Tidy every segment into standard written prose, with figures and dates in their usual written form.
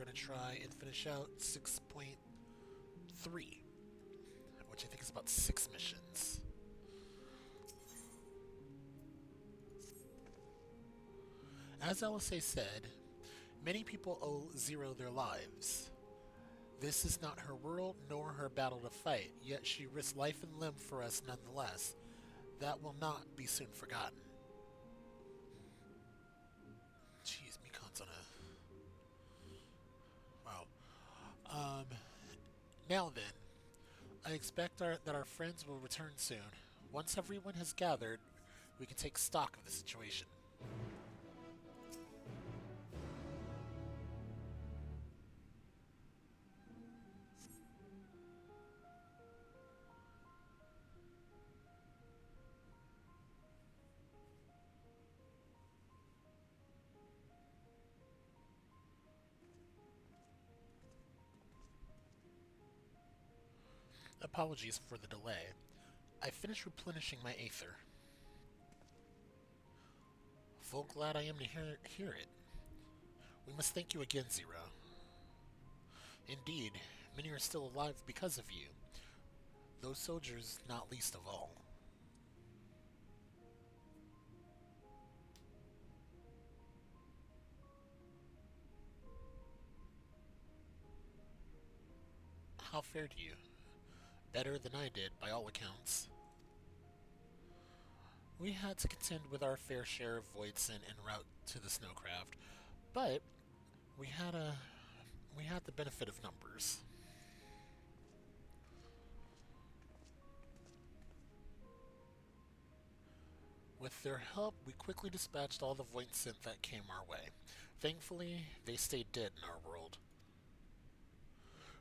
going to try and finish out 6.3, which I think is about 6 missions. As LSA said, many people owe Zero their lives. This is not her world nor her battle to fight, yet she risked life and limb for us nonetheless. That will not be soon forgotten. Jeez, Mikan's on a... Wow. Um, Now then, I expect that our friends will return soon. Once everyone has gathered, we can take stock of the situation. Apologies for the delay. I finished replenishing my Aether. Full glad I am to hear it. We must thank you again, Zero. Indeed, many are still alive because of you. Those soldiers not least of all. How fared you? Better than I did, by all accounts. We had to contend with our fair share of Voidson en route to the snowcraft, but we had a we had the benefit of numbers. With their help, we quickly dispatched all the Voidson that came our way. Thankfully, they stayed dead in our world.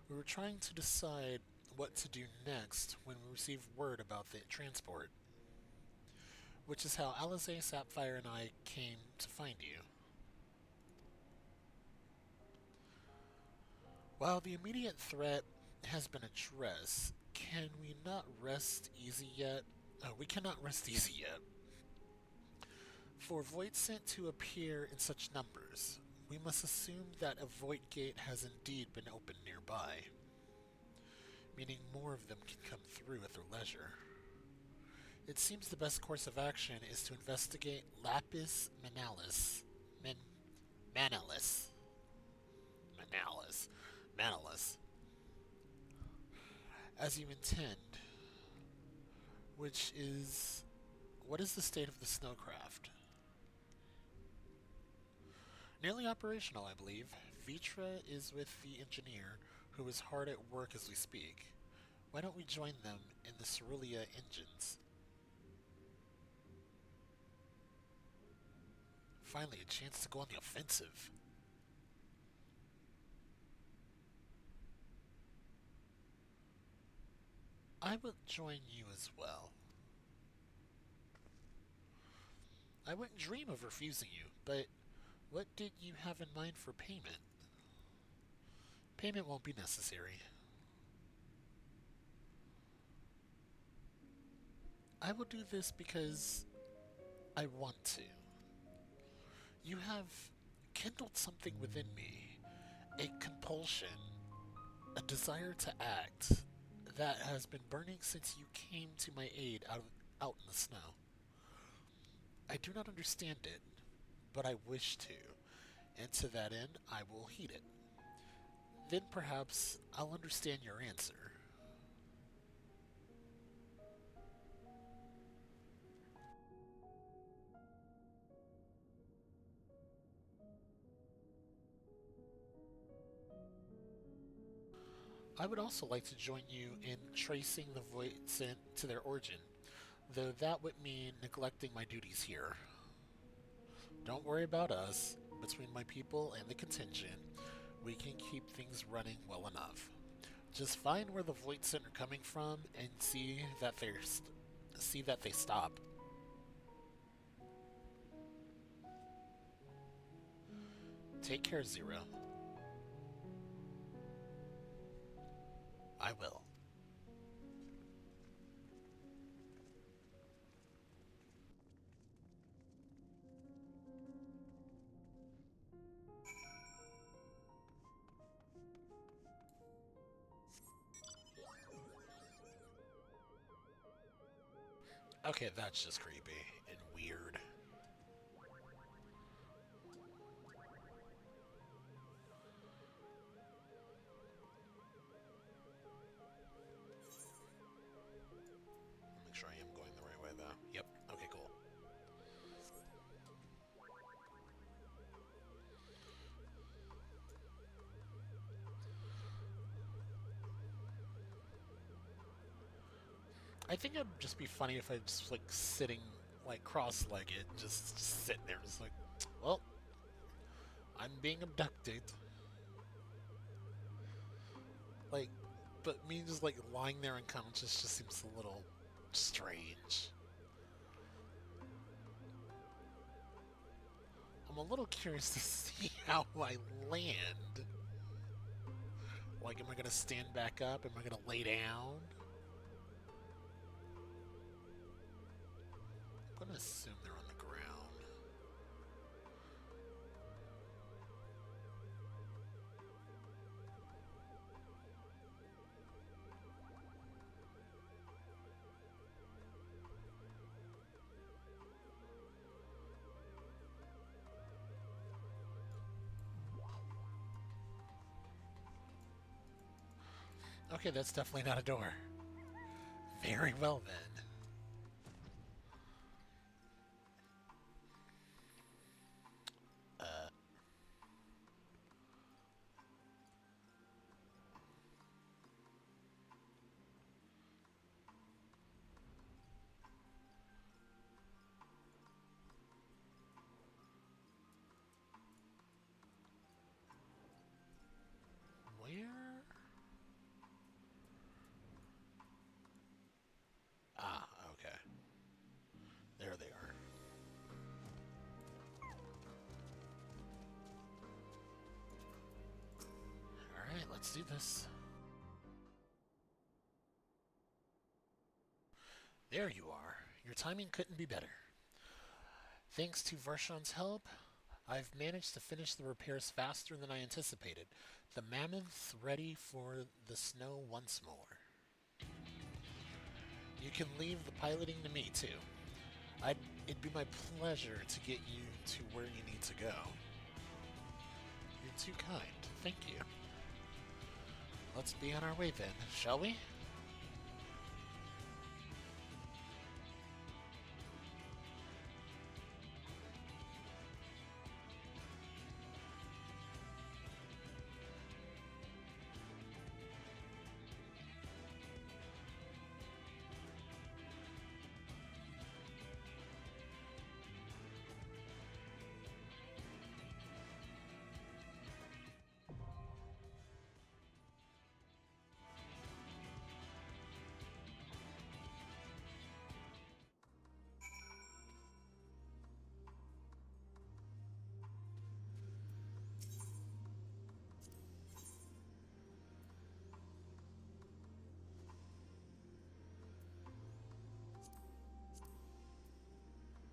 We were trying to decide what to do next when we received word about the transport, which is how Alizé, Sapphire, and I came to find you. While the immediate threat has been addressed, can we not rest easy yet? We cannot rest easy yet. For Voidsent to appear in such numbers, we must assume that a Void Gate has indeed been opened nearby, meaning more of them can come through at their leisure. It seems the best course of action is to investigate Lapis Manalis. Manalis. Manalis. Manalis. As you intend, which is... What is the state of the snowcraft? Nearly operational, I believe. Vitra is with the engineer, who is hard at work as we speak. Why don't we join them in the Cerulean engines? Finally, a chance to go on the offensive. I will join you as well. I wouldn't dream of refusing you, but what did you have in mind for payment? Payment won't be necessary. I will do this because I want to. You have kindled something within me, a compulsion, a desire to act that has been burning since you came to my aid out in the snow. I do not understand it, but I wish to, and to that end I will heed it. Then perhaps I'll understand your answer. I would also like to join you in tracing the voids to their origin, though that would mean neglecting my duties here. Don't worry about us. Between my people and the contingent, we can keep things running well enough. Just find where the Voidsen are coming from and see that they stop. Take care, Zero. I will. Okay, that's just creepy and weird. Make sure I am going the right way, though. Yep. Okay, cool. I think it'd just be funny if I just, like, sitting, like, cross-legged, just sitting there, just like, well, I'm being abducted. Like, but me just, like, lying there unconscious just seems a little strange. I'm a little curious to see how I land. Like, am I gonna stand back up? Am I gonna lay down? I'm gonna assume they're on the ground. Okay, that's definitely not a door. Very well, then. Where? Ah, okay. There they are. Alright, let's do this. There you are. Your timing couldn't be better. Thanks to Varshan's help, I've managed to finish the repairs faster than I anticipated. The mammoth's ready for the snow once more. You can leave the piloting to me, too. It'd be my pleasure to get you to where you need to go. You're too kind. Thank you. Let's be on our way then, shall we?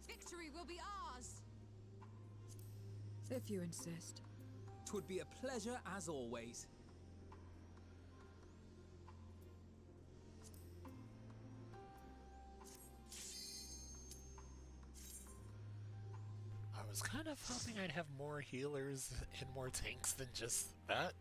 Victory will be ours! If you insist. 'Twould be a pleasure as always. I was kind of hoping I'd have more healers and more tanks than just that.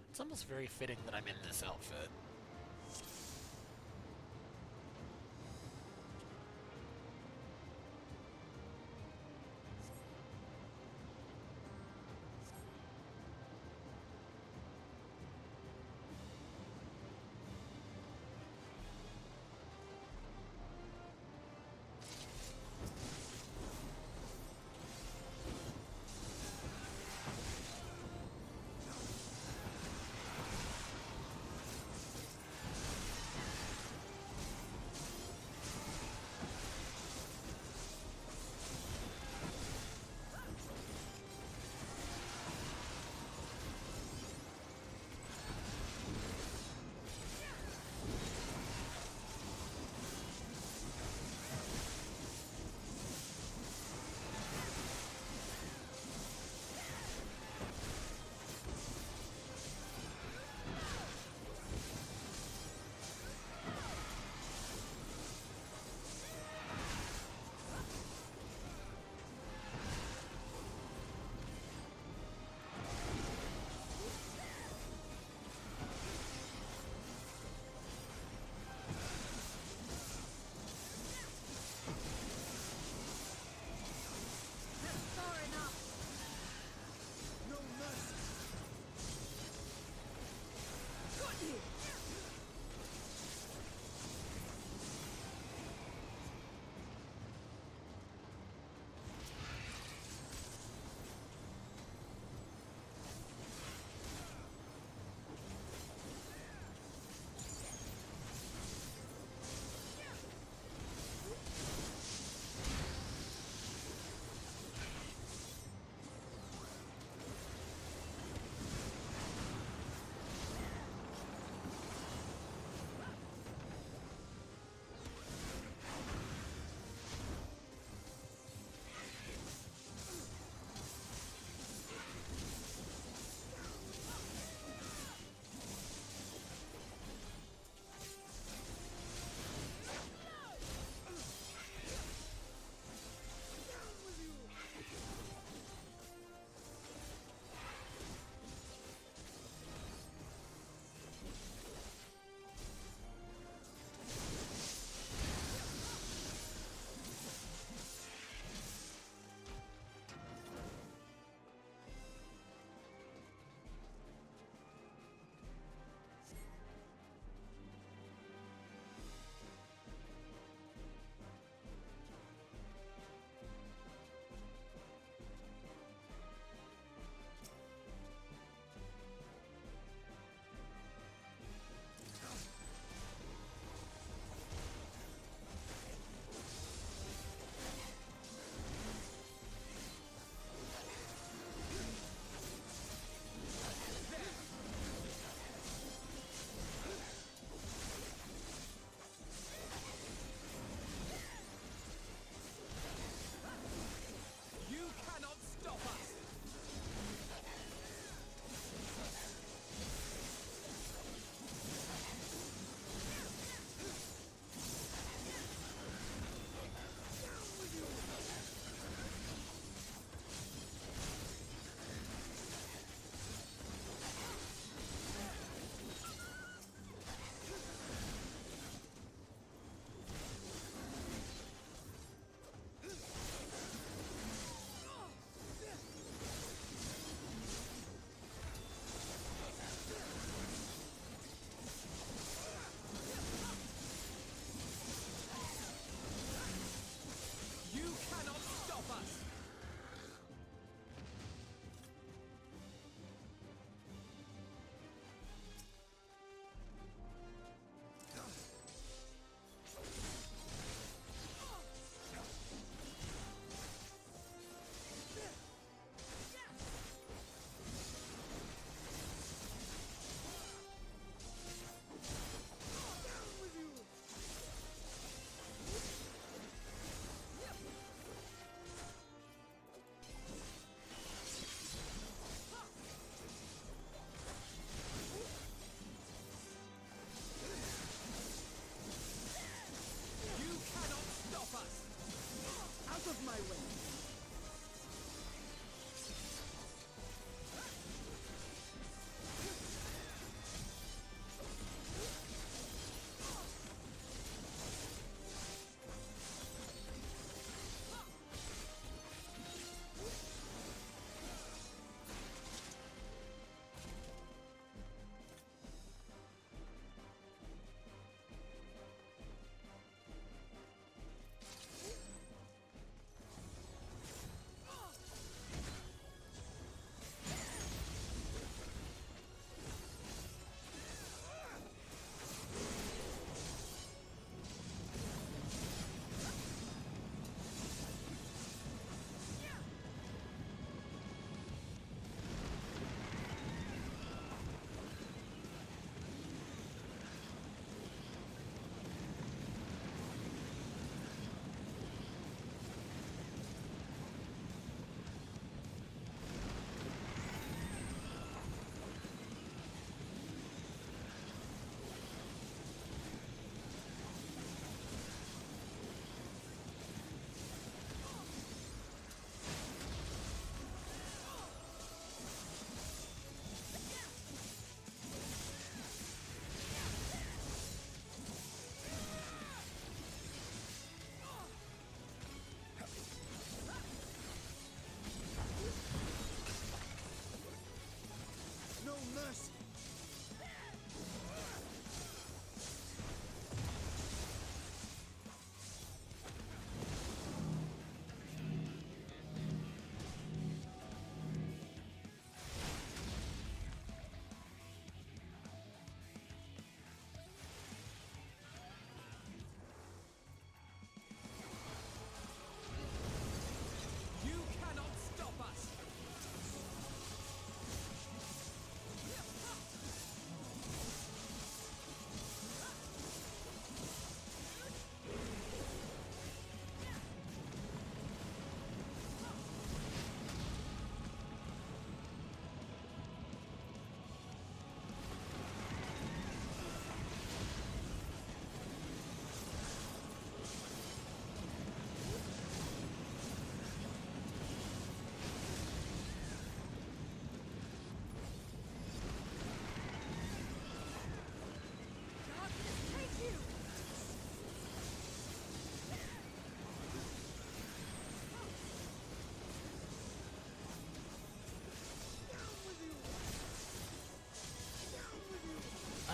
It's almost very fitting that I'm in this outfit.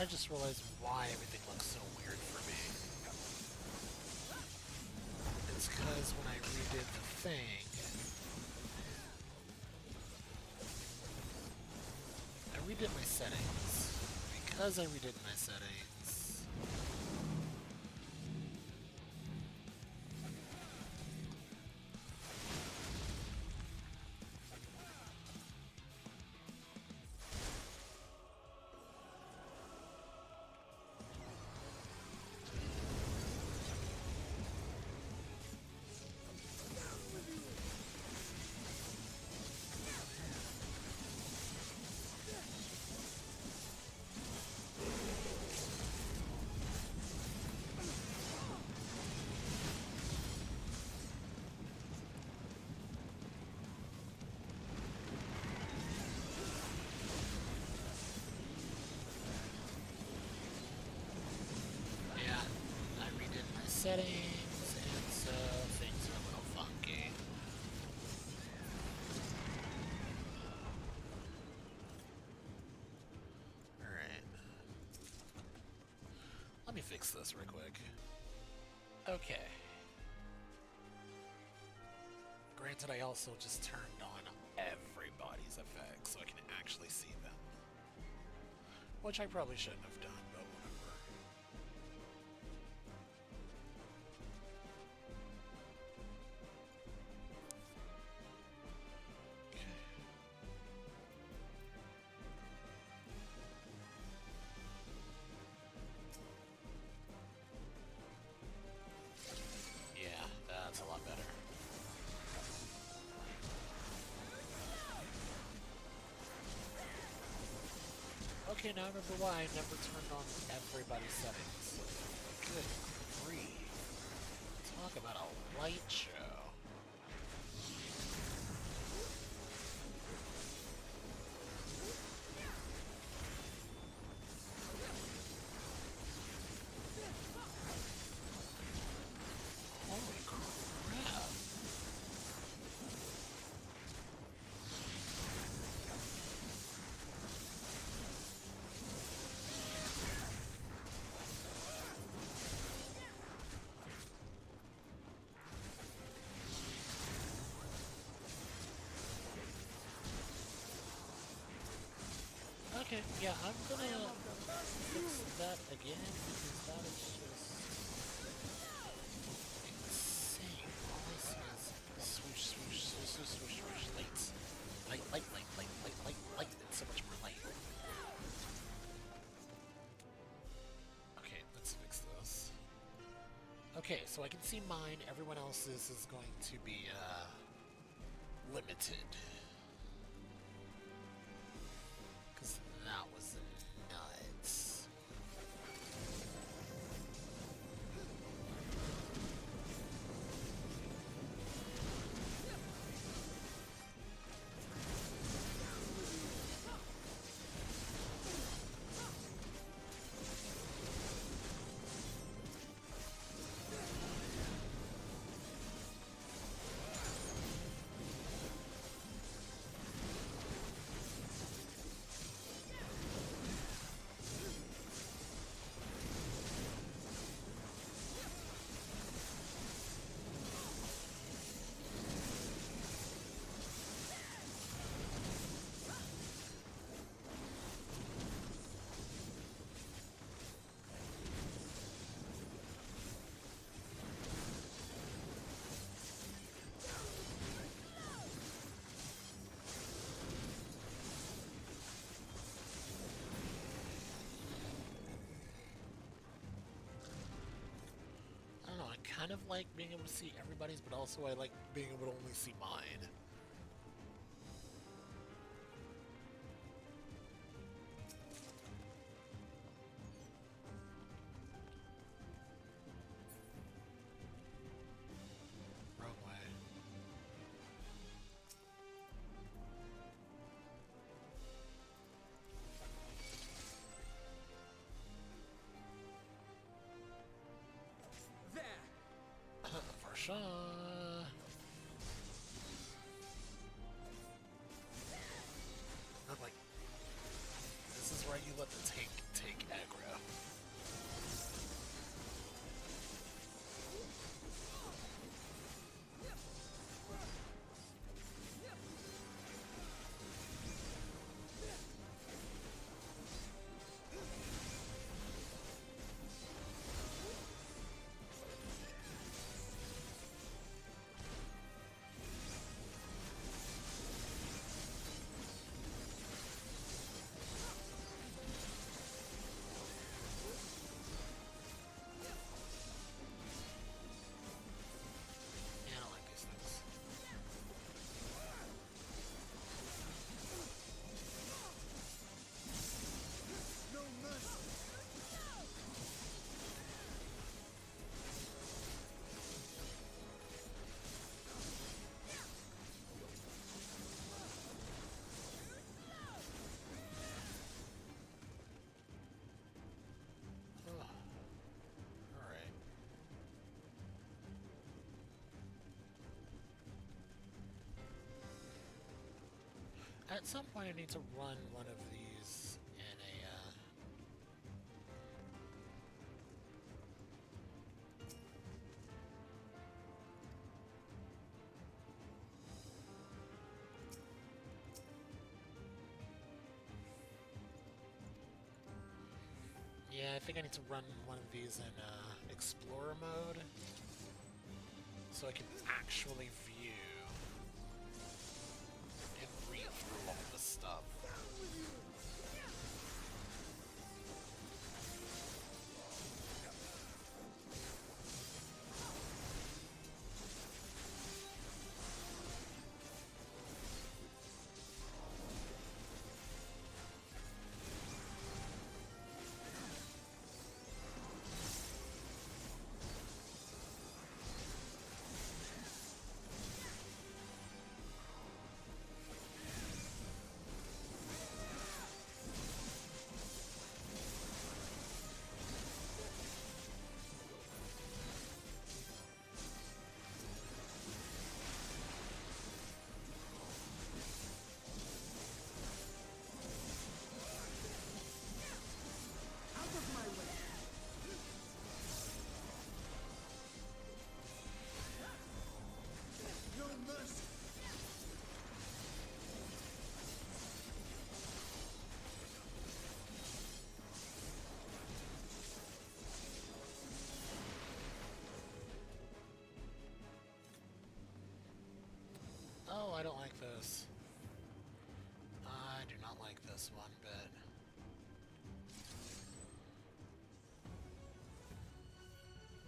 I just realized why everything looks so weird for me. It's because when I redid the thing, I redid my settings. Because I redid my settings, yeah, I redid my settings, and so things are a little funky. Alright. Let me fix this real quick. Okay. Granted, I also just turned on everybody's effects so I can actually see them. Which I probably shouldn't have done, but whatever. Okay. Yeah, that's a lot better. Okay, now I remember why I never turned on everybody's settings. Good grief. Talk about a light show. Holy crap. Okay, yeah, I'm gonna fix that again because that is just insane. All I see is swoosh, swoosh, swoosh, swoosh, swoosh, swoosh, lights. Light, light, light, light, light, light, light. It's so much more light. Okay, let's fix this. Okay, so I can see mine. Everyone else's is going to be, limited. Because that was nuts. I don't know, I kind of like being able to see everybody's, but also I like being able to only see mine. Wrong way. There! For sure. I'm like, this is where you let the tank take aggro. At some point I need to run one of these in a, Yeah, I think I need to run one of these in Explorer mode so I can actually view and read through all this stuff. Oh, I don't like this. I do not like this one bit.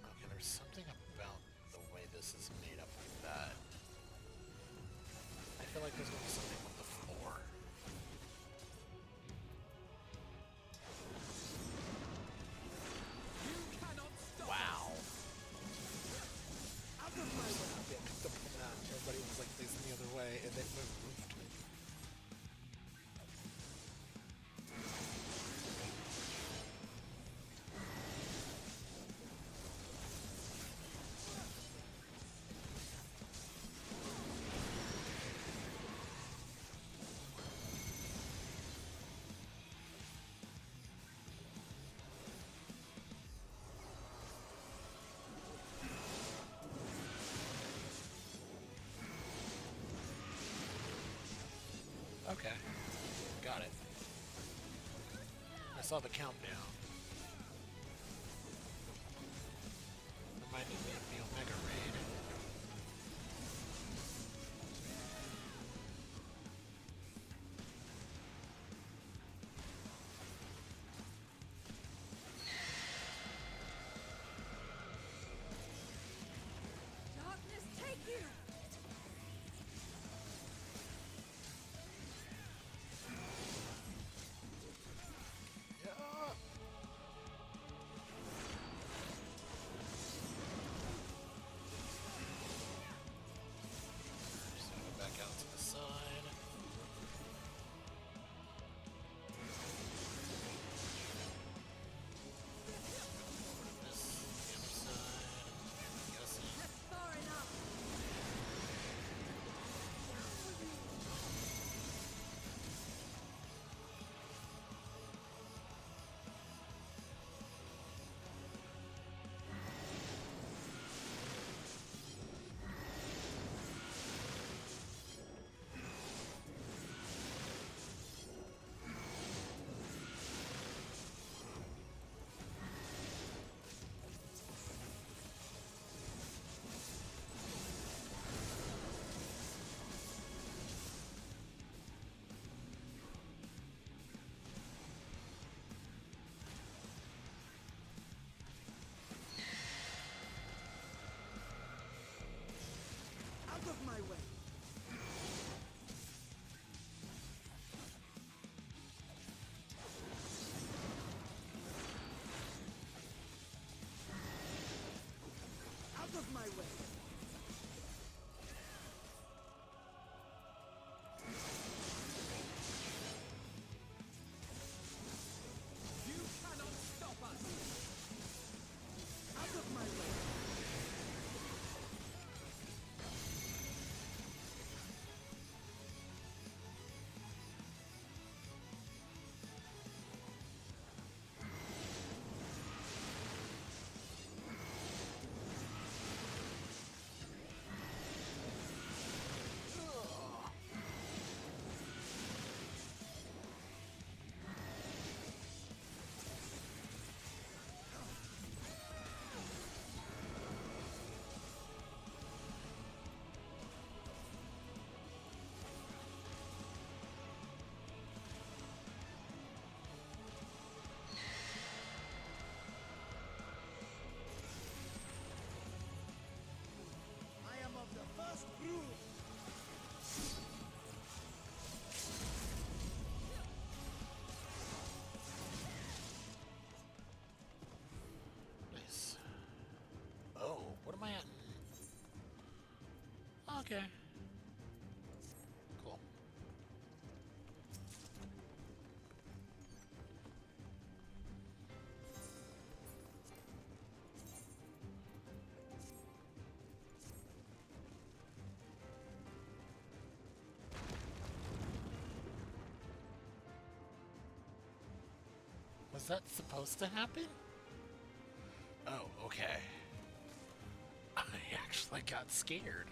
Okay, there's something about the way this is made up like that. I feel like there's going to be something with the floor. You cannot stop Wow. us. Out of my way. Yeah, I picked up on that. Everybody was like facing the other way, and then moved. Okay. Got it. I saw the countdown. Reminded me of the Omega Raid. Darkness, take you! Yeah. Okay. Cool. Was that supposed to happen? Oh, okay. I actually got scared.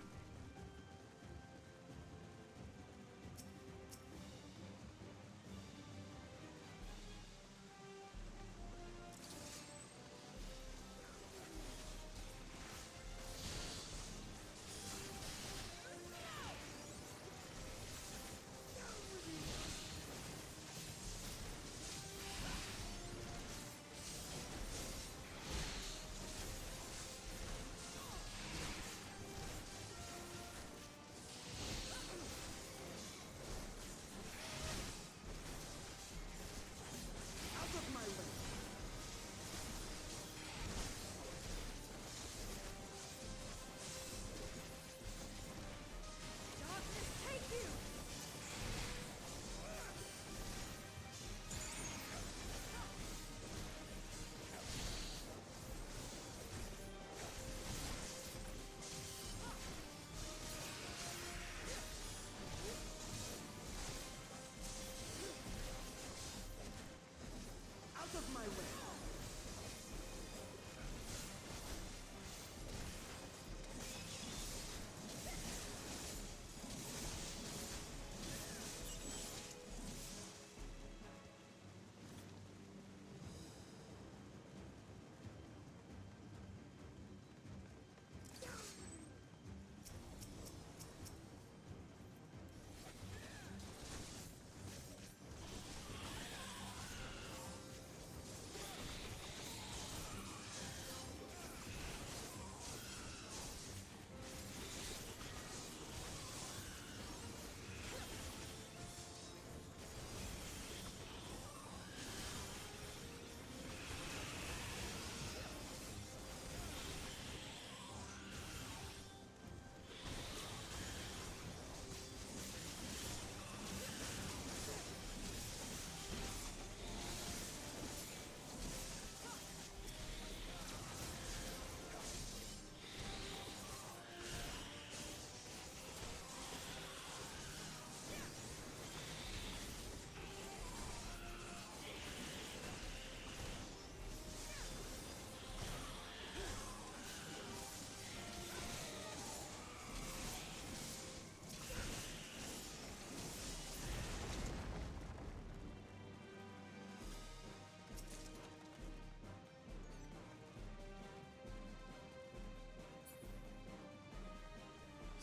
Out of my way! Darkness take you! Out of my way!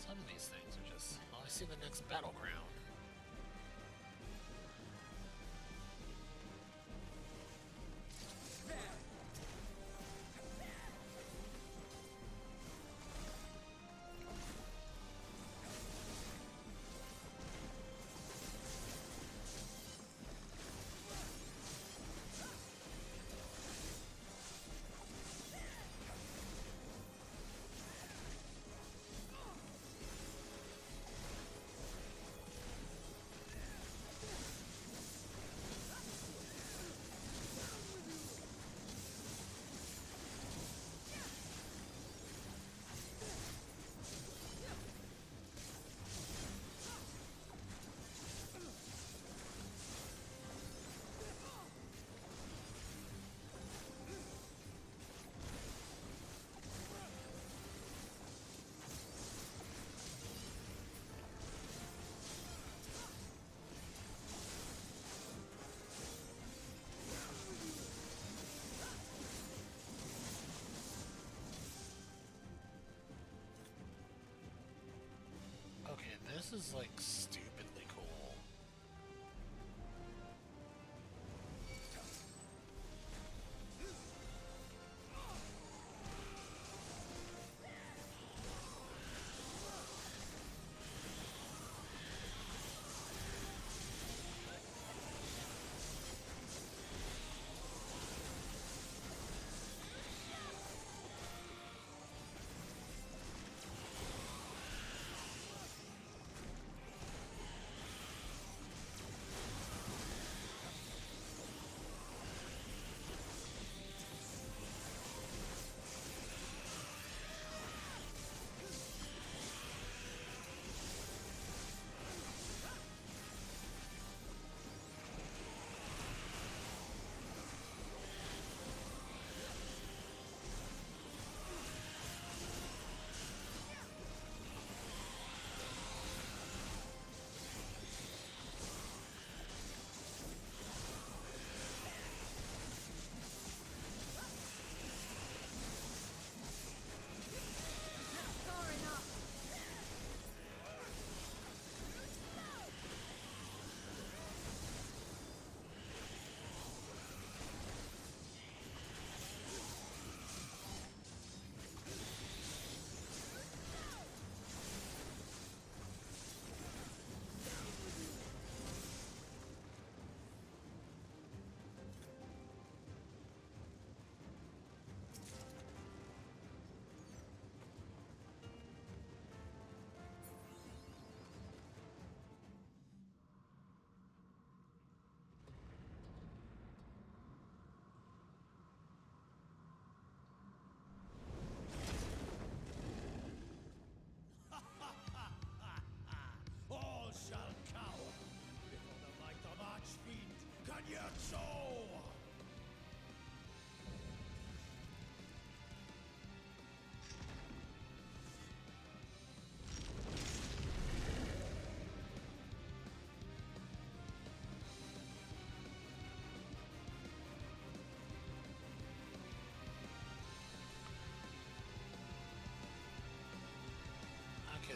Some of these things are just, oh, I see the next battleground. Okay, this is like stupidly cool.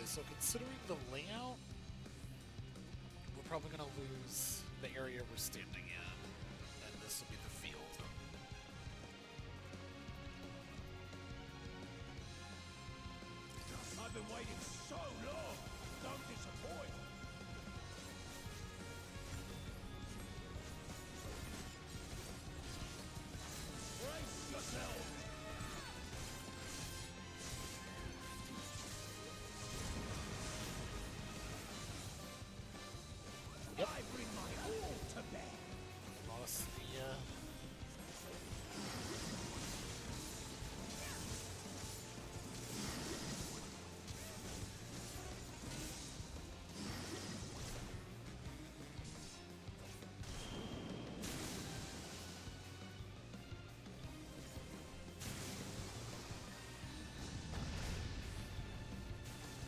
Okay, so considering the layout, we're probably going to lose the area we're standing in, and this will be the field. I've been waiting so long. Don't disappoint. Brace yourself. Yep. I bring my all to bear. Lost the,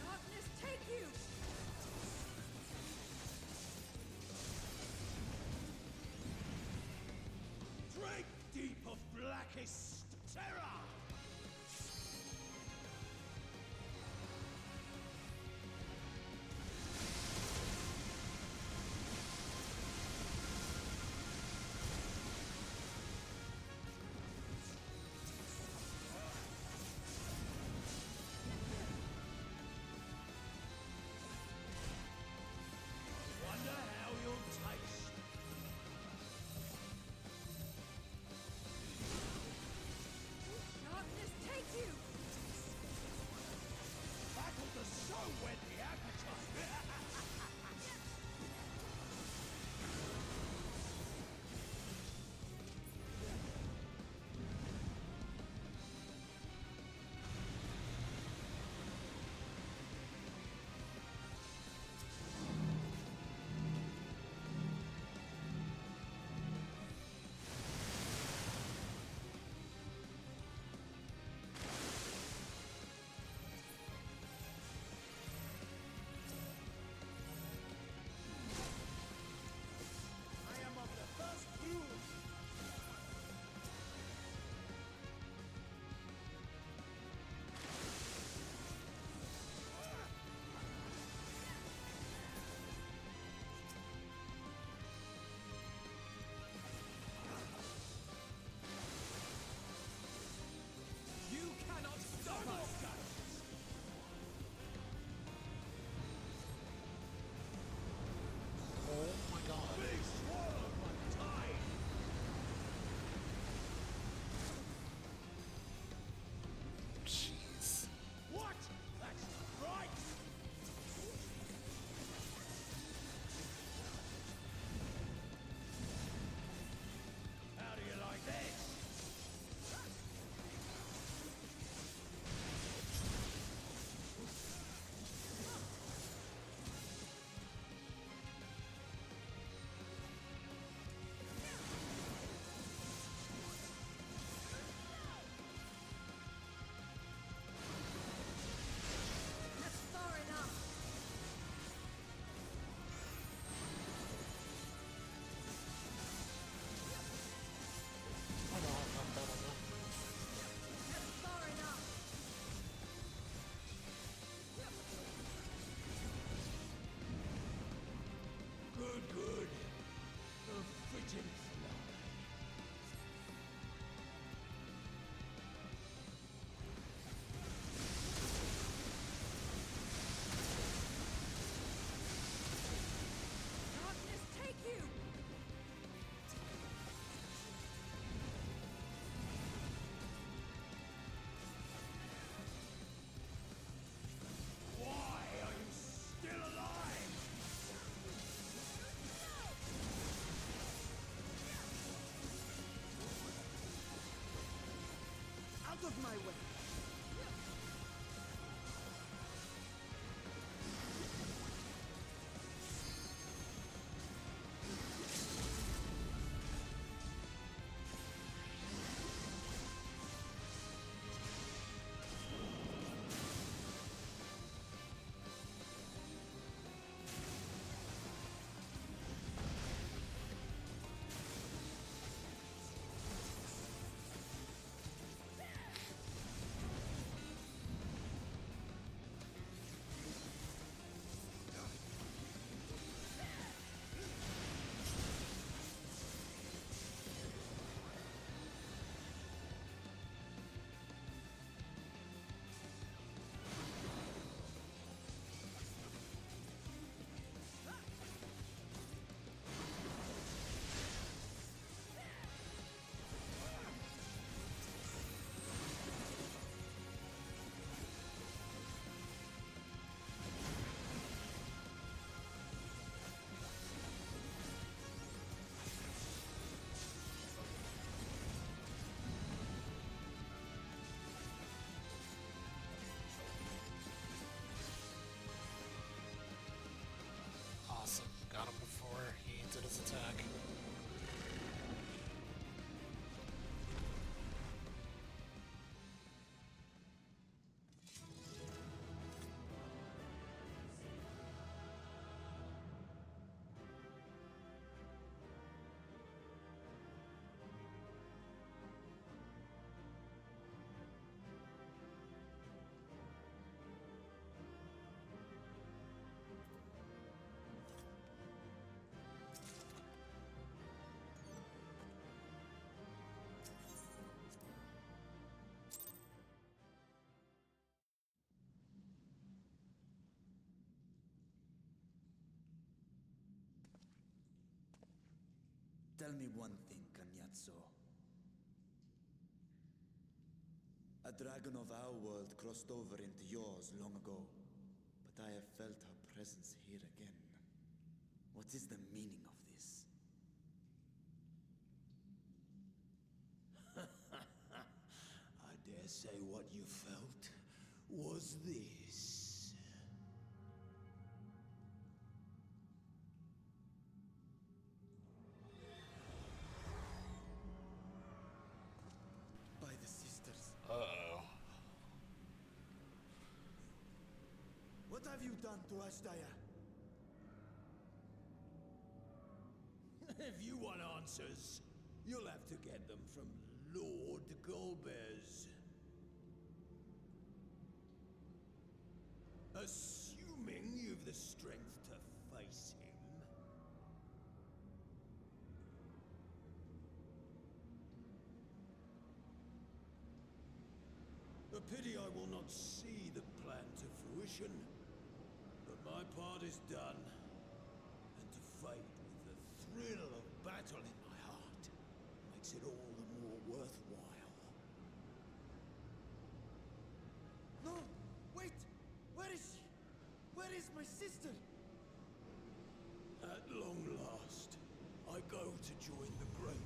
Darkness take you! Drink deep of blackest terror. Wonder how you'll taste. Darkness take you! Battle does so whet the appetite. I am of the first brood. You cannot stop us. oh my god. Be swallowed by the tide. Jeez. What? That's not right. How do you like this? That's far enough! Oh no, no, no, no, no. That's far enough! Good, good. A fitting finale. Darkness take you! Why are you still alive? Out of my way. Tell me one thing, Cagnazzo. A dragon of our world crossed over into yours long ago, but I have felt her presence here again. What is the meaning of this? I dare say what you felt was this. By the sisters. Uh-oh. What have you done to Ashtaya? If you want answers, you'll have to get them from Lord Golbez. Assuming you've the strength to face him. A pity I will not see the plan to fruition, but my part is done, and to fight with the thrill of battle in my heart makes it all the more worthwhile. No! Wait! Where is she? Where is my sister? At long last, I go to join the great.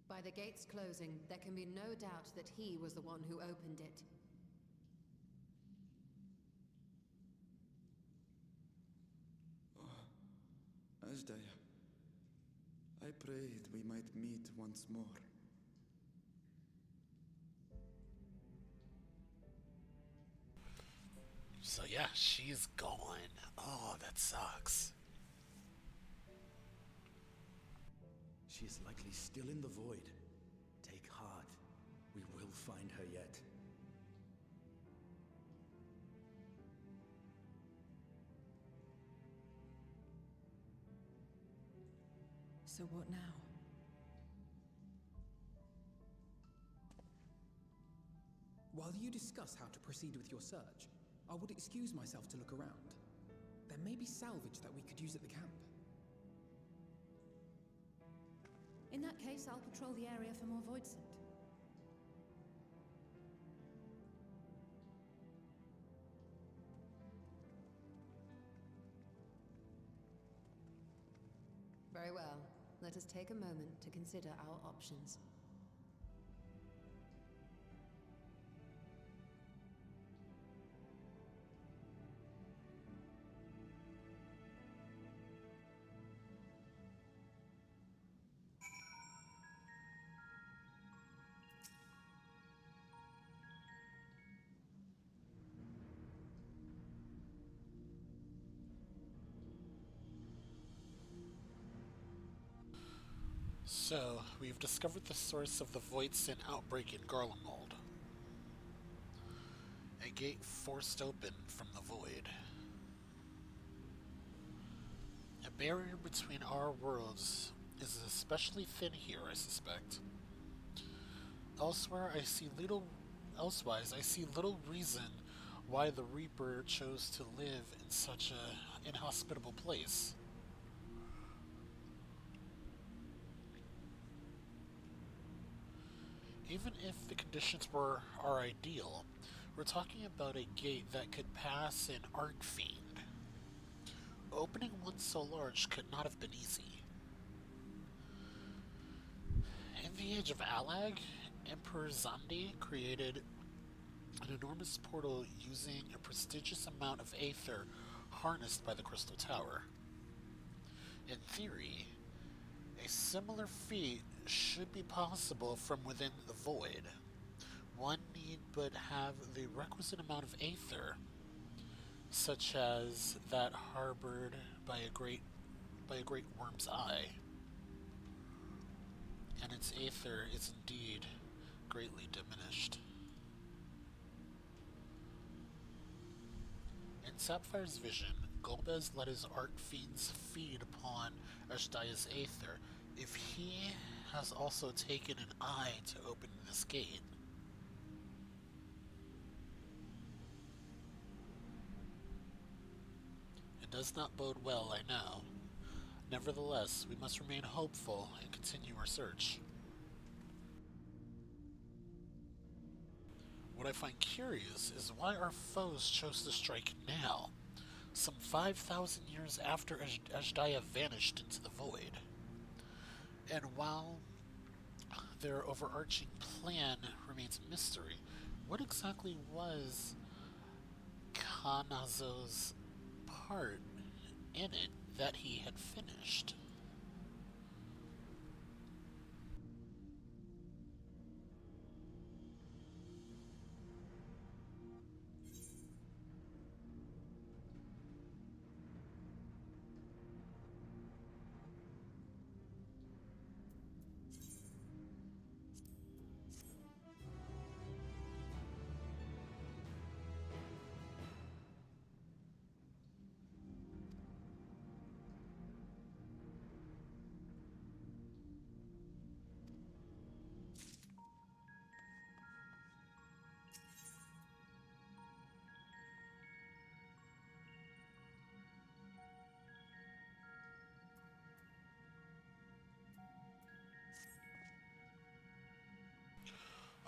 By the gates closing, there can be no doubt that he was the one who opened it. Ashdaya, I prayed we might meet once more. So yeah, she's gone. Oh, that sucks. She is likely still in the void. Take heart. We will find her yet. So what now? While you discuss how to proceed with your search, I would excuse myself to look around. There may be salvage that we could use at the camp. In that case, I'll patrol the area for more void scent. Very well. Let us take a moment to consider our options. So, we've discovered the source of the Voidson outbreak in Garlemald. A gate forced open from the void. A barrier between our worlds is especially thin here, I suspect. Elsewise, I see little reason why the Reaper chose to live in such an inhospitable place. Even if the conditions are ideal, we're talking about a gate that could pass an Arcfiend. Opening one so large could not have been easy. In the age of Alag, Emperor Zandi created an enormous portal using a prestigious amount of aether harnessed by the Crystal Tower. In theory, a similar feat should be possible from within the void. One need but have the requisite amount of aether, such as that harbored by a great worm's eye, and its aether is indeed greatly diminished. In Sapphire's vision, Golbez let his arc fiends feed upon Ashdia's aether if he has also taken an eye to open this gate. It does not bode well, I know. Nevertheless, we must remain hopeful and continue our search. What I find curious is why our foes chose to strike now, some 5,000 years after Ashdiah vanished into the void. And while their overarching plan remains a mystery, what exactly was Kanazo's part in it that he had finished?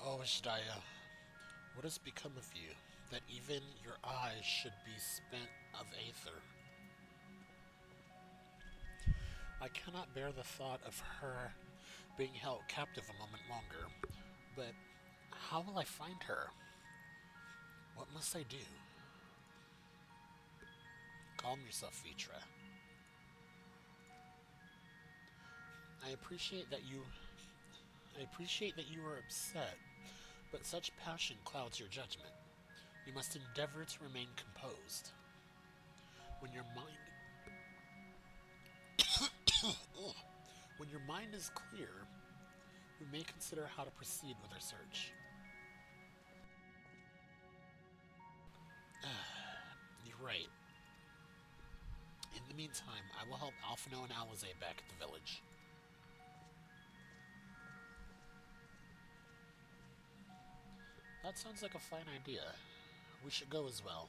Oh, Ashdiah, what has become of you, that even your eyes should be spent of aether? I cannot bear the thought of her being held captive a moment longer, but how will I find her? What must I do? Calm yourself, Vitra. I appreciate that you I appreciate that you are upset, but such passion clouds your judgment. You must endeavor to remain composed. When your mind when your mind is clear, we may consider how to proceed with our search. You're right. In the meantime, I will help Alphino and Alize back at the village. That sounds like a fine idea. We should go as well.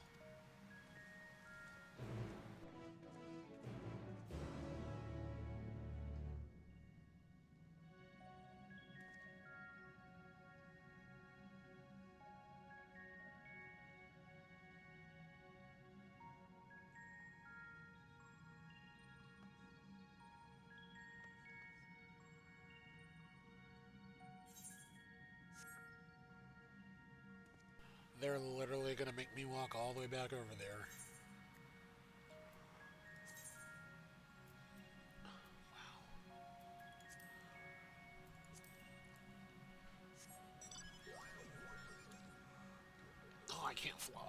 They're literally gonna make me walk all the way back over there. Oh, I can't fly.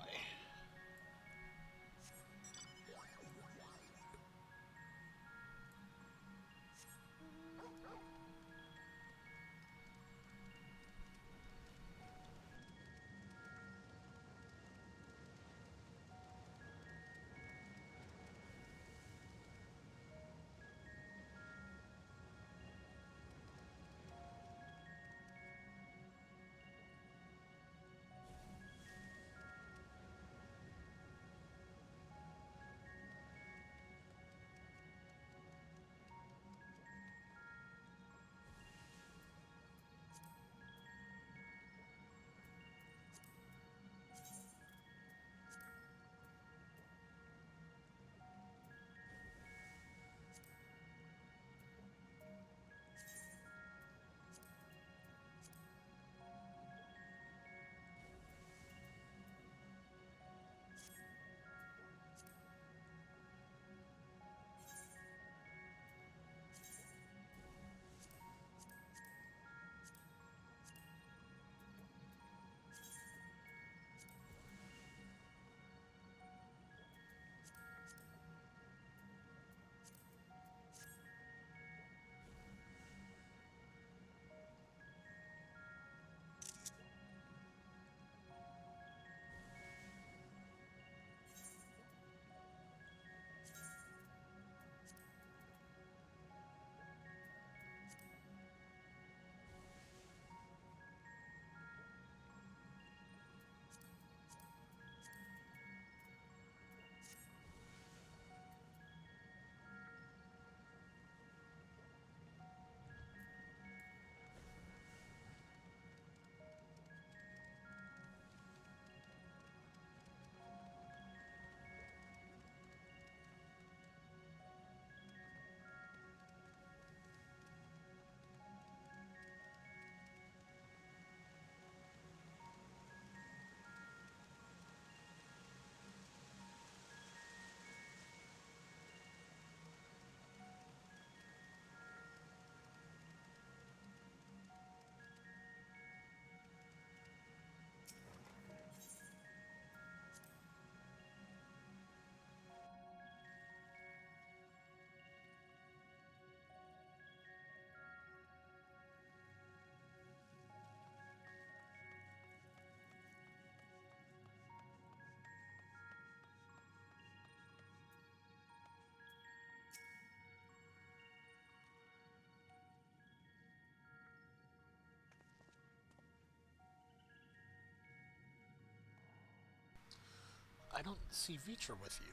I don't see Vitra with you.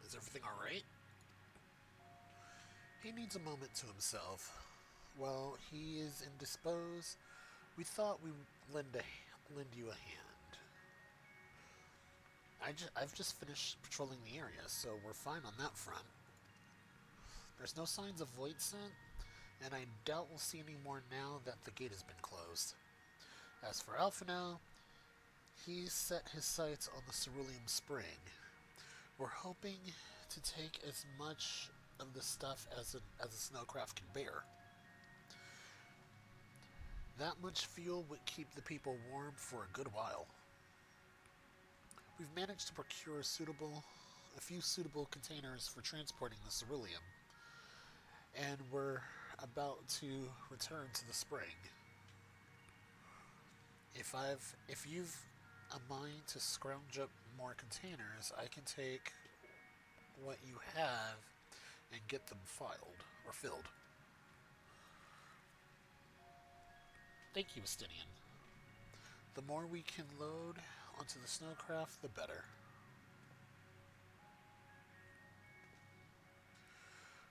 Is everything alright? He needs a moment to himself. While he is indisposed, we thought we'd lend you a hand. I've just finished patrolling the area, so we're fine on that front. There's no signs of void scent, and I doubt we'll see any more now that the gate has been closed. As for Alphino, he's set his sights on the cerulean spring. We're hoping to take as much of the stuff as a snowcraft can bear. That much fuel would keep the people warm for a good while. We've managed to procure a few suitable containers for transporting the ceruleum, and we're about to return to the spring. If you've a mind to scrounge up more containers, I can take what you have and get them filled. Thank you, Estinian. The more we can load onto the snowcraft, the better.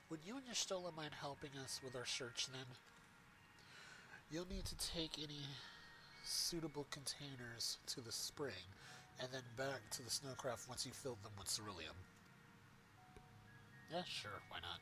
Would you and your Stola mind helping us with our search then? You'll need to take any suitable containers to the spring, and then back to the snowcraft once you filled them with ceruleum. Yeah, sure, why not?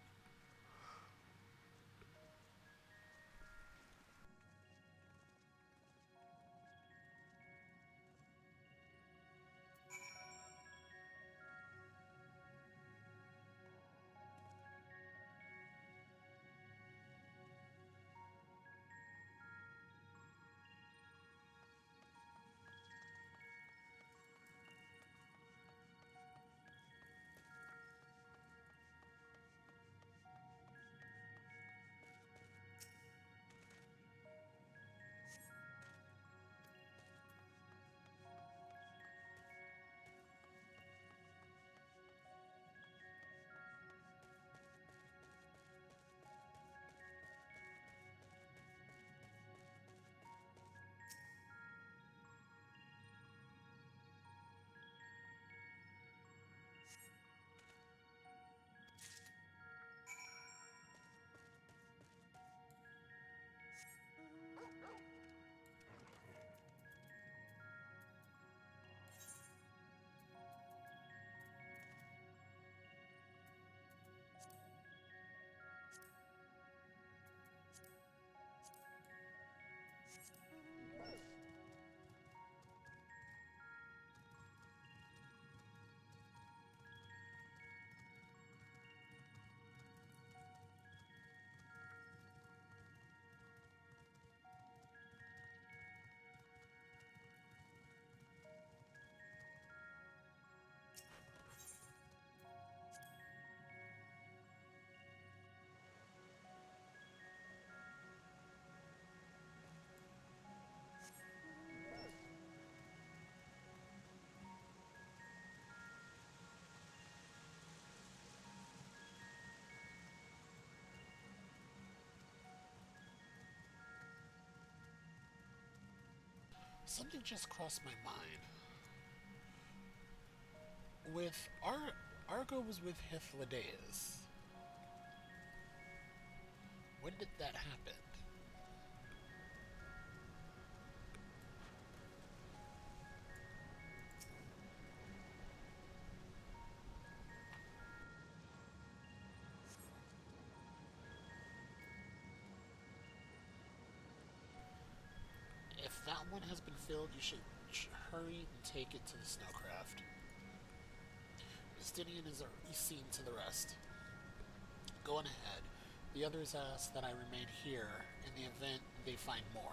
Something just crossed my mind. With Argo was with Hythlodaeus. When did that happen? If that one has been filled, you should hurry and take it to the snowcraft. Justinian is seen to the rest. Go on ahead. The others ask that I remain here in the event they find more.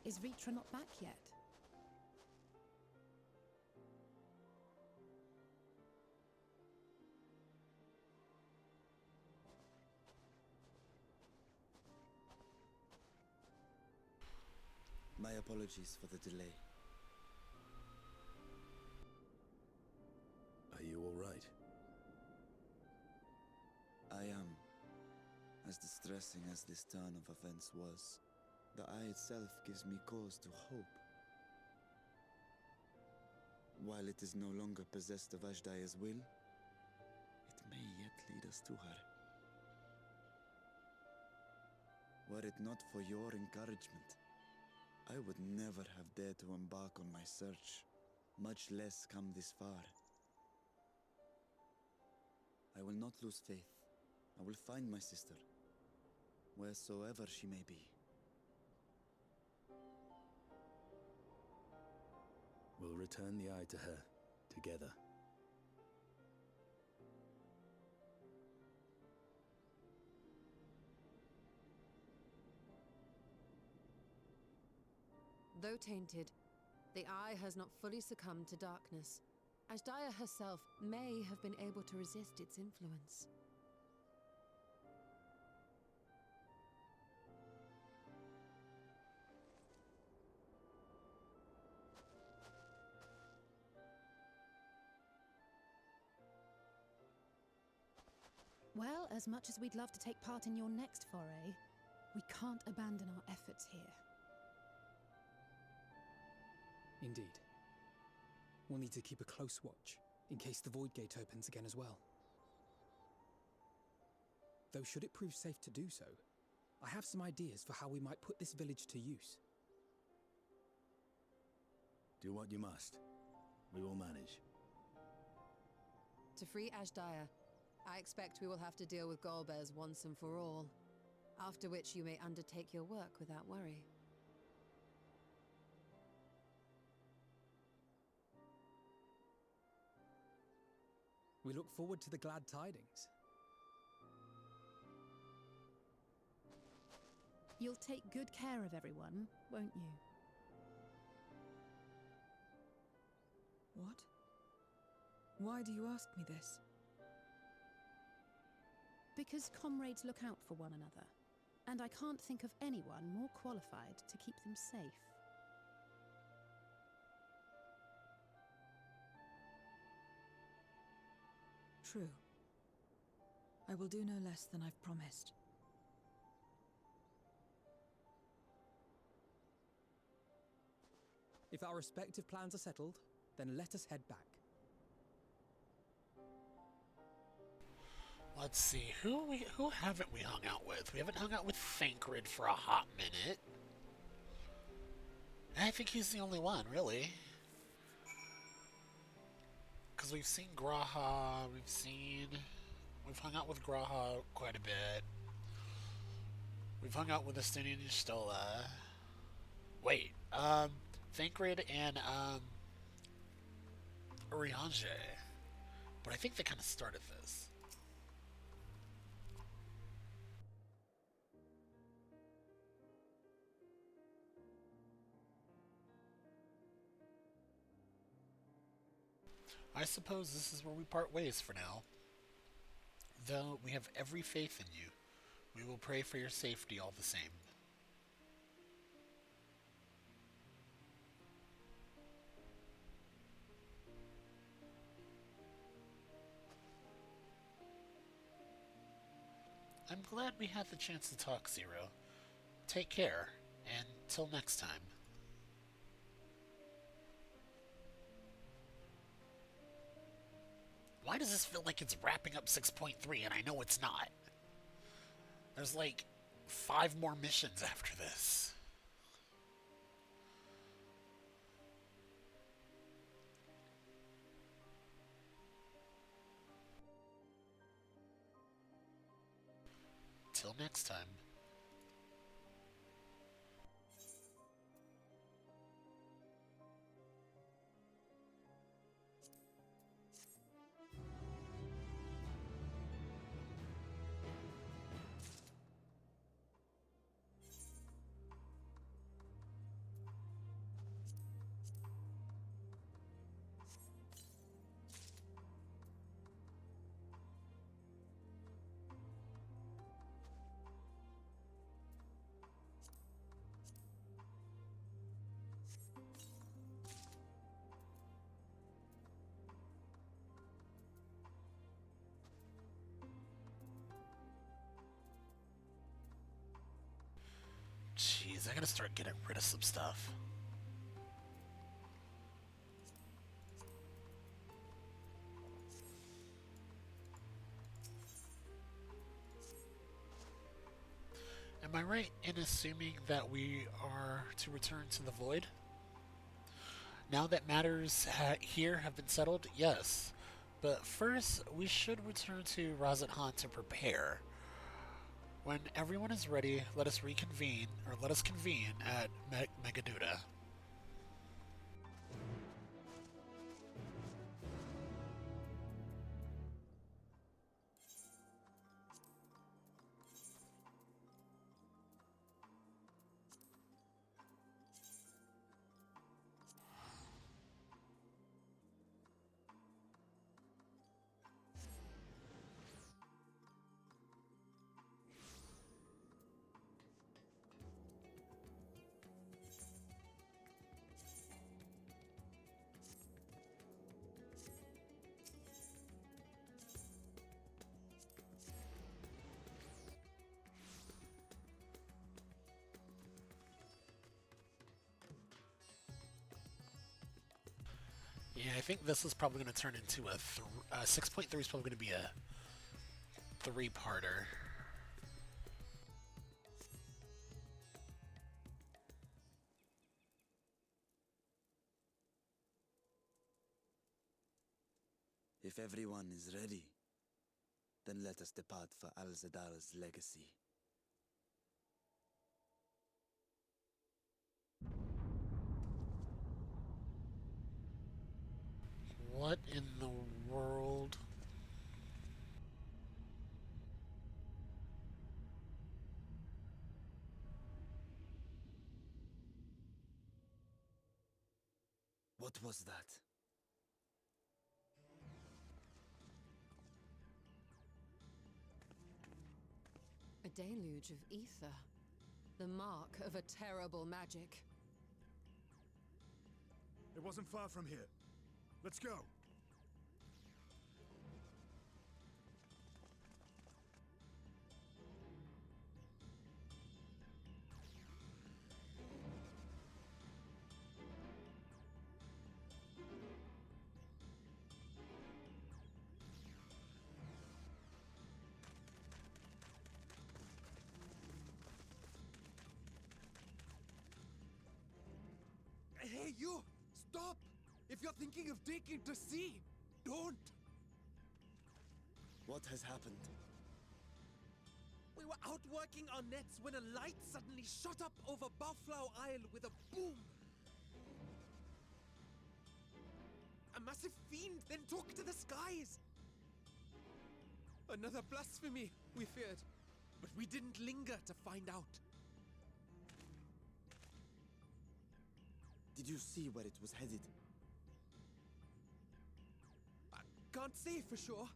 Is Ritra not back yet? My apologies for the delay. Are you all right? I am. As distressing as this turn of events was, the eye itself gives me cause to hope. While it is no longer possessed of Ashdaya's will, it may yet lead us to her. Were it not for your encouragement, I would never have dared to embark on my search, much less come this far. I will not lose faith. I will find my sister, wheresoever she may be. We'll return the eye to her, together. Though tainted, the eye has not fully succumbed to darkness. Ashdaya herself may have been able to resist its influence. Well, as much as we'd love to take part in your next foray, we can't abandon our efforts here. Indeed. We'll need to keep a close watch, in case the Void Gate opens again as well. Though should it prove safe to do so, I have some ideas for how we might put this village to use. Do what you must. We will manage. To free Ashdaya, I expect we will have to deal with Golbez once and for all. After which you may undertake your work without worry. We look forward to the glad tidings. You'll take good care of everyone, won't you? What? Why do you ask me this? Because comrades look out for one another, and I can't think of anyone more qualified to keep them safe. True. I will do no less than I've promised. If our respective plans are settled, then let us head back. Let's see, who haven't we hung out with? We haven't hung out with Thancred for a hot minute. I think he's the only one, really. Because we've seen Graha, we've hung out with Graha quite a bit. We've hung out with Estinian Stola. Wait, Thancred and, Urianger. But I think they kind of started this. I suppose this is where we part ways for now. Though we have every faith in you, we will pray for your safety all the same. I'm glad we had the chance to talk, Zero. Take care, and till next time. Why does this feel like it's wrapping up 6.3 and I know it's not? There's like 5 more missions after this. Till next time. Anyways, I gotta start getting rid of some stuff. Am I right in assuming that we are to return to the Void? Now that matters here have been settled, yes. But first, we should return to Razathan to prepare. When everyone is ready, let us reconvene, or let us convene at Megaduda. Yeah, I think this is probably going to turn into a 6.3 is probably going to be a three-parter. If everyone is ready, then let us depart for Al-Zadal's legacy. What in the world? What was that? A deluge of ether. The mark of a terrible magic. It wasn't far from here. Let's go. Hey, you! Stop! If you're thinking of taking to sea, don't! What has happened? We were out working our nets when a light suddenly shot up over Bowflower Isle with a boom. A massive fiend then took to the skies. Another blasphemy, we feared. But we didn't linger to find out. Did you see where it was headed? I can't say for sure,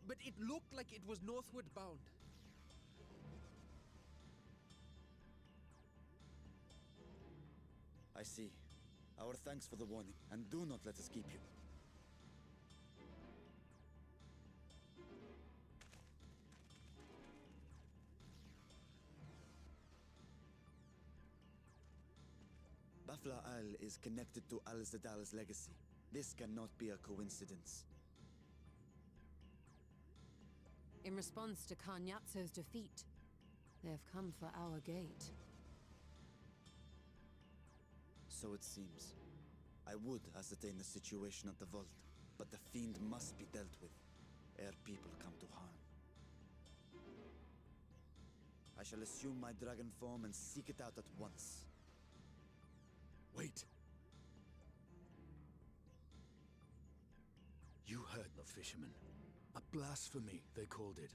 but it looked like it was northward bound. I see. Our thanks for the warning, and do not let us keep you. Bafla Isle is connected to Al-Zadal's legacy. This cannot be a coincidence. In response to Karnyatso's defeat, they have come for our gate. So it seems. I would ascertain the situation at the vault, but the fiend must be dealt with, ere people come to harm. I shall assume my dragon form and seek it out at once. Wait. You heard the fisherman. A blasphemy, they called it.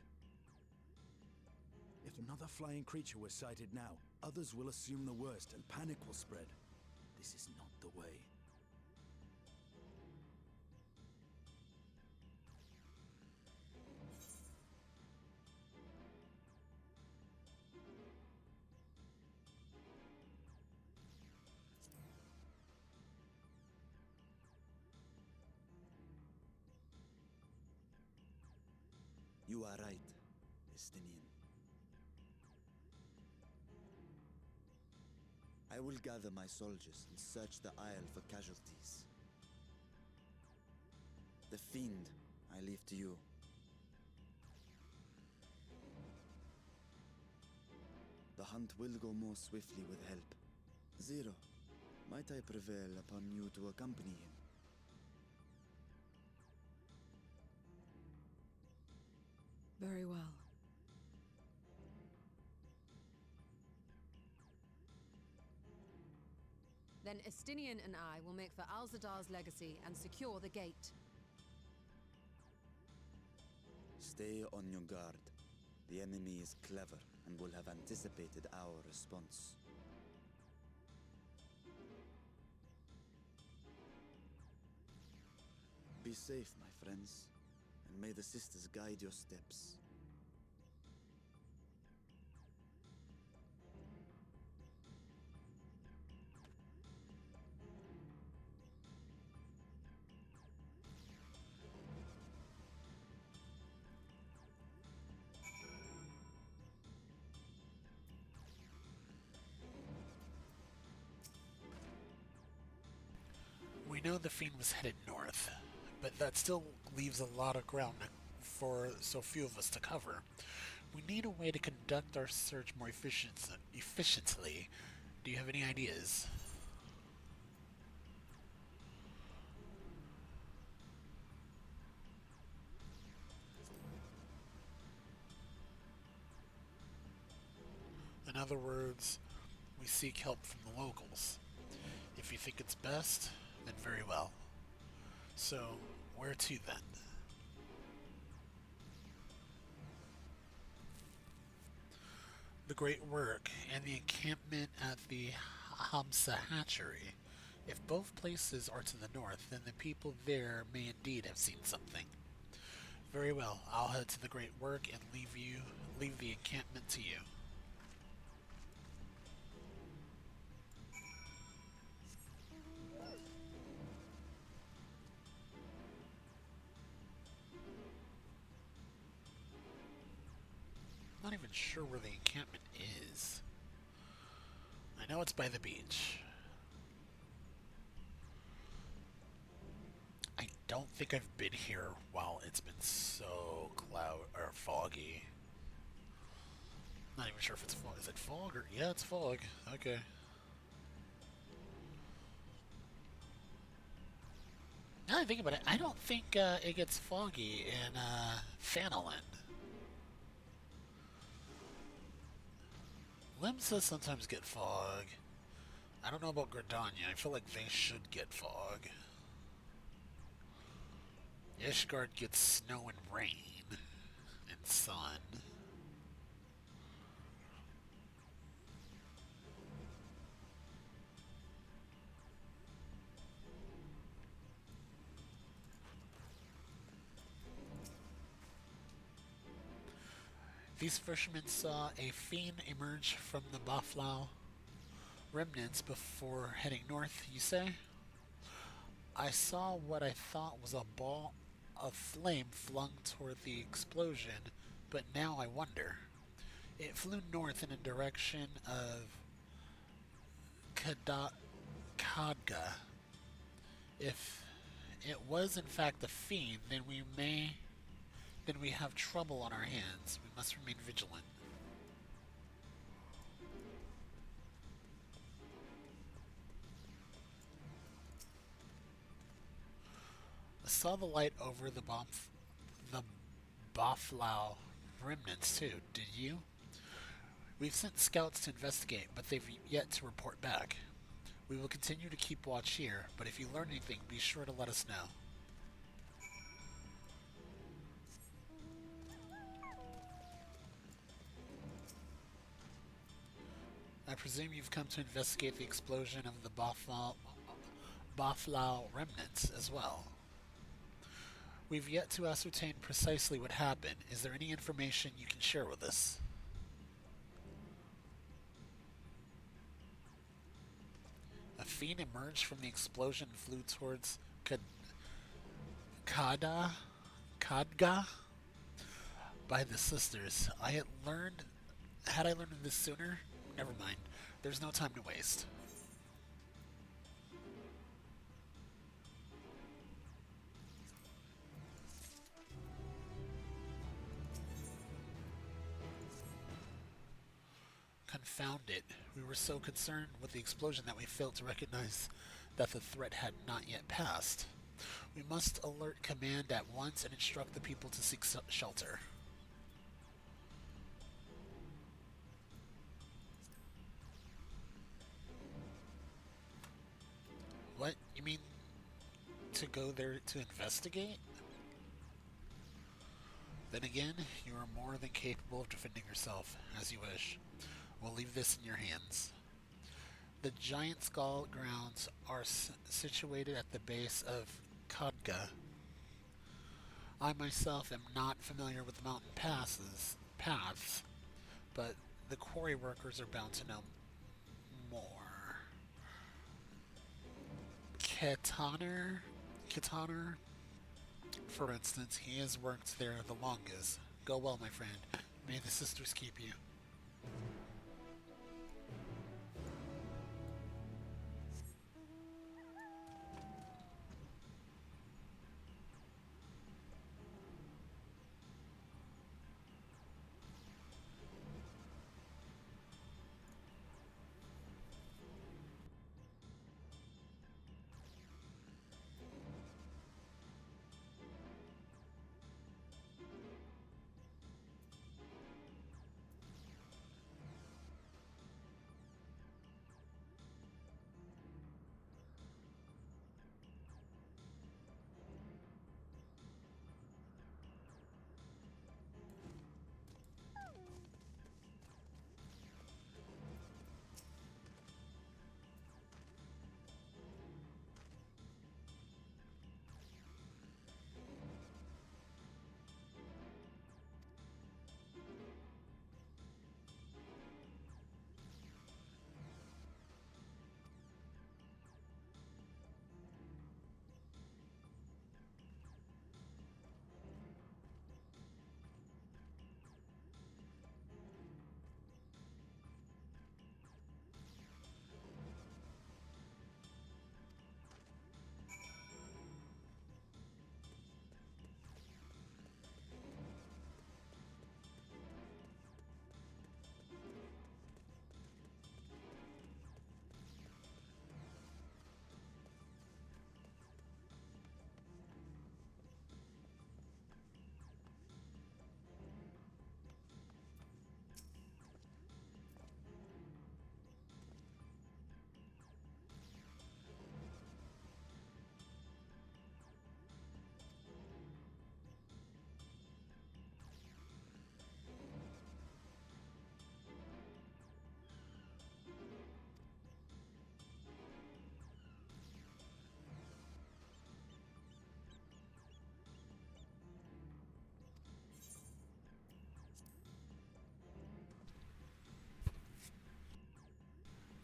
If another flying creature was sighted now, others will assume the worst and panic will spread. This is not the way. You are right, Estinian. I will gather my soldiers and search the Isle for casualties. The Fiend, I leave to you. The hunt will go more swiftly with help. Zero, might I prevail upon you to accompany him? Very well. Then Estinian and I will make for Alzadar's legacy and secure the gate. Stay on your guard. The enemy is clever and will have anticipated our response. Be safe, my friends, and may the sisters guide your steps. We know the Fiend was headed north, but that still leaves a lot of ground for so few of us to cover. We need a way to conduct our search more efficiently. Do you have any ideas? In other words, we seek help from the locals. If you think it's best, then very well. So, where to then? The Great Work and the encampment at the Hamsa Hatchery. If both places are to the north, then the people there may indeed have seen something. Very well, I'll head to the Great Work and leave the encampment to you. I'm not even sure where the encampment is. I know it's by the beach. I don't think I've been here while it's been so foggy. Not even sure if it's fog. Is it fog or yeah, it's fog. Okay. Now that I think about it, I don't think it gets foggy in Fanolin. Limsa sometimes get fog. I don't know about Gridania. I feel like they should get fog. Ishgard gets snow and rain and sun. These fishermen saw a fiend emerge from the Baflau remnants before heading north, you say? I saw what I thought was a ball of flame flung toward the explosion, but now I wonder. It flew north in a direction of Kadga. If it was in fact a fiend, then we have trouble on our hands. We must remain vigilant. I saw the light over the Baflau remnants too, did you? We've sent scouts to investigate, but they've yet to report back. We will continue to keep watch here, but if you learn anything, be sure to let us know. I presume you've come to investigate the explosion of the Baflau remnants as well. We've yet to ascertain precisely what happened. Is there any information you can share with us? A fiend emerged from the explosion and flew towards Kadga by the sisters. Had I learned of this sooner? Never mind. There's no time to waste. Confound it. We were so concerned with the explosion that we failed to recognize that the threat had not yet passed. We must alert command at once and instruct the people to seek shelter. What? You mean to go there to investigate? Then again, you are more than capable of defending yourself, as you wish. We'll leave this in your hands. The giant skull grounds are situated at the base of Kadga. I myself am not familiar with the mountain paths, but the quarry workers are bound to know more. Ketaner, for instance, he has worked there the longest. Go well, my friend. May the sisters keep you.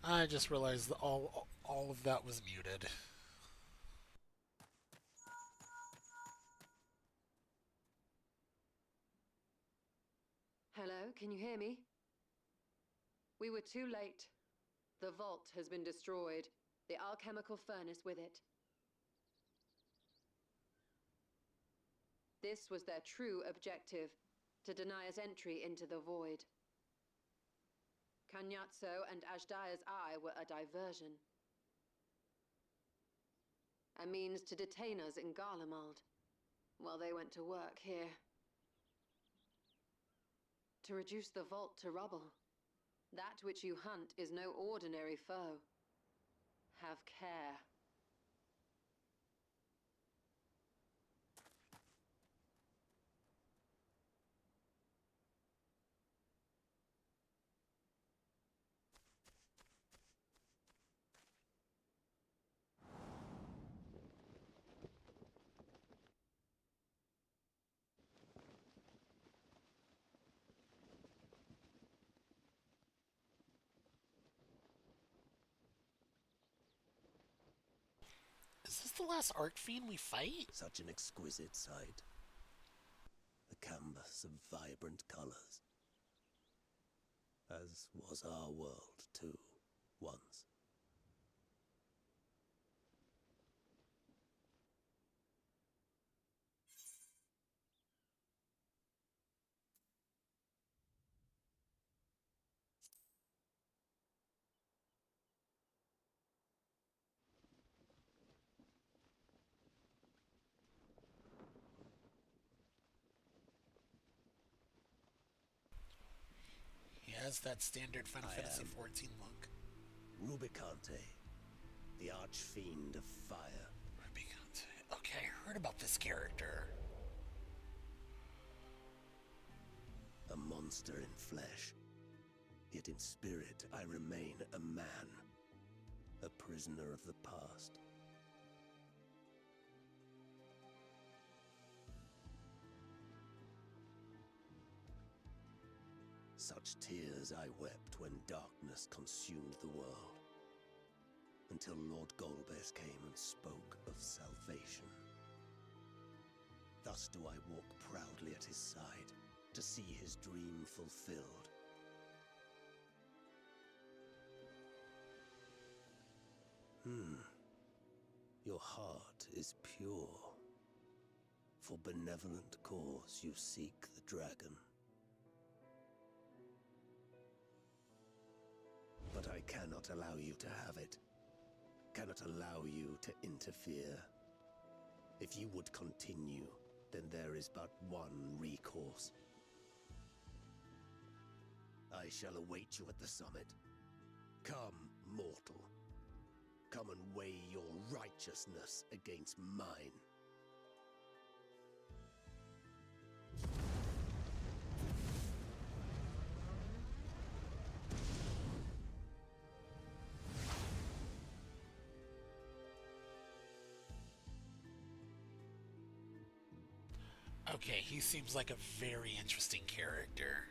I just realized that all of that was muted. Hello, can you hear me? We were too late. The vault has been destroyed, the alchemical furnace with it. This was their true objective, to deny us entry into the void. Kanyatso and Ajdaya's eye were a diversion. A means to detain us in Garlemald, while they went to work here. To reduce the vault to rubble. That which you hunt is no ordinary foe. Have care. Is this the last Archfiend we fight? Such an exquisite sight. A canvas of vibrant colors. As was our world, too. has that standard Final I Fantasy am XIV look. Rubicante, the archfiend of fire. Rubicante. Okay, I heard about this character. A monster in flesh. Yet in spirit, I remain a man. A prisoner of the past. Such tears I wept when darkness consumed the world. Until Lord Golbez came and spoke of salvation. Thus do I walk proudly at his side, to see his dream fulfilled. Your heart is pure. For benevolent cause you seek the dragon. But I cannot allow you to have it. Cannot allow you to interfere. If you would continue, then there is but one recourse. I shall await you at the summit. Come, mortal. Come and weigh your righteousness against mine. Okay, he seems like a very interesting character.